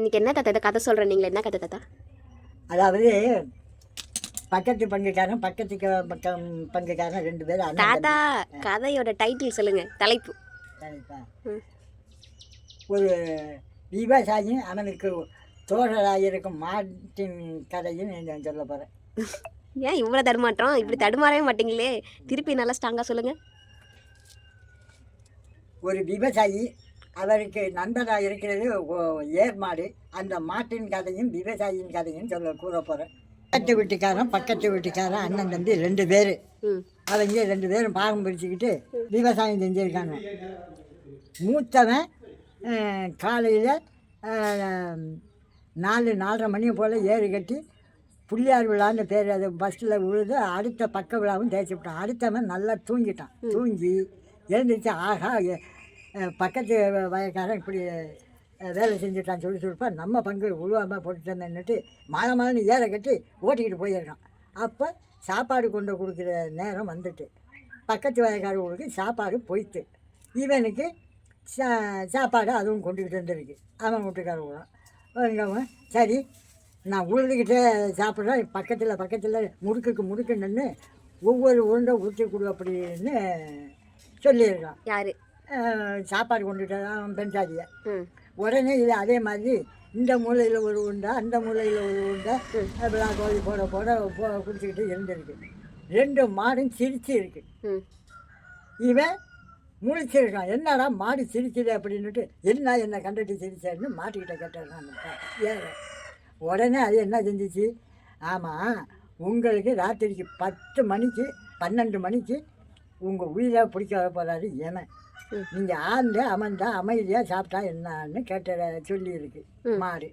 இன்னைக்கு என்ன தாத்தா இதை கதை சொல்கிறேன், நீங்கள் என்ன கதை தாத்தா? அதாவது பக்கத்து பங்குக்காரன் பக்கத்துக்கு பக்கம் பங்குக்காரன் 2 பேரும் அண்ணன் தாத்தா தம்பி. கதையோட டைட்டில் சொல்லுங்க, தலைப்பு. சரிப்பா. ம். ஒரு விவசாயி அவனுக்கு தோழராக இருக்கும் மாட்டின் கதையும் நான் சொல்ல போகிறேன். ஏன் இவ்வளோ தடுமாற்றம்? இப்படி தடுமாறவே மாட்டீங்களே, திருப்பி நல்லா ஸ்ட்ராங்காக சொல்லுங்கள். ஒரு விவசாயி அவருக்கு நண்பராக இருக்கிறது ஏர் மாடு. அந்த மாட்டின் கதையும் விவசாயியின் கதையும் கூற போகிறேன். பக்கத்து வீட்டுக்காரன் அண்ணன் தம்பி 2 பேர். அவங்க 2 பேரும் பாகம் பிரிச்சுக்கிட்டு விவசாயம் செஞ்சுருக்காங்க. மூத்தவன் காலையில் 4-4:30 மணி போல் ஏறு கட்டி புள்ளியார் விழான்னு பேர், அது பஸ்ஸில் விழுது. அடுத்த பக்க விழாவும் தேய்ச்சி விட்டான். அடுத்தவன் நல்லா தூங்கிட்டான். தூங்கி எழுந்திரிச்சு ஆகா பக்கத்து வயக்காரன் இப்படி வேலை செஞ்சுட்டான்னு சொல்லிப்பா நம்ம பங்கு உருவாமல் போட்டுட்டேன்னுட்டு மாதமானு ஏற கட்டி ஓட்டிக்கிட்டு போயிருக்கான். அப்போ சாப்பாடு கொண்டு கொடுக்குற நேரம் வந்துட்டு பக்கத்து வயக்காரர்களுக்கு சாப்பாடு போய்த்து. இவனுக்கு சாப்பாடு அதுவும் கொண்டுக்கிட்டு வந்துருக்கு. அவன் வீட்டுக்காரங்களும் சரி நான் உழுதுகிட்டே சாப்பிட்றேன், பக்கத்தில் முறுக்கு நின்று ஒவ்வொரு உருண்டை ஊற்றி கொடு அப்படின்னு சொல்லியிருக்கான். யார்? சாப்பாடு கொண்டுட்டு அவன் பெண்சாதியை. உடனே இது அதே மாதிரி இந்த மூலையில் ஒரு உண்டை அந்த மூலையில் ஒரு உண்டை அப்படிலாம் கோழி போட குடிச்சிக்கிட்டு இருந்திருக்கு. 2 மாடும் சிரிச்சு இருக்கு. இவன் முழிச்சிருக்கான். என்னடா மாடு சிரிக்குது அப்படின்னுட்டு என்னை கண்டுட்டு சிரிச்சாருன்னு மாட்டுக்கிட்ட கேட்டான். ஏன் உடனே அது என்ன செஞ்சிச்சு, ஆமாம் உங்களுக்கு ராத்திரிக்கு 10 மணிக்கு 12 மணிக்கு உங்கள் உயிரை பிடிக்க வர போகிறாரு ஏன் நீங்கள் ஆழ்ந்து அமர்ந்தா அமைதியாக சாப்பிட்டா என்னன்னு கேட்ட சொல்லியிருக்கு மாடு.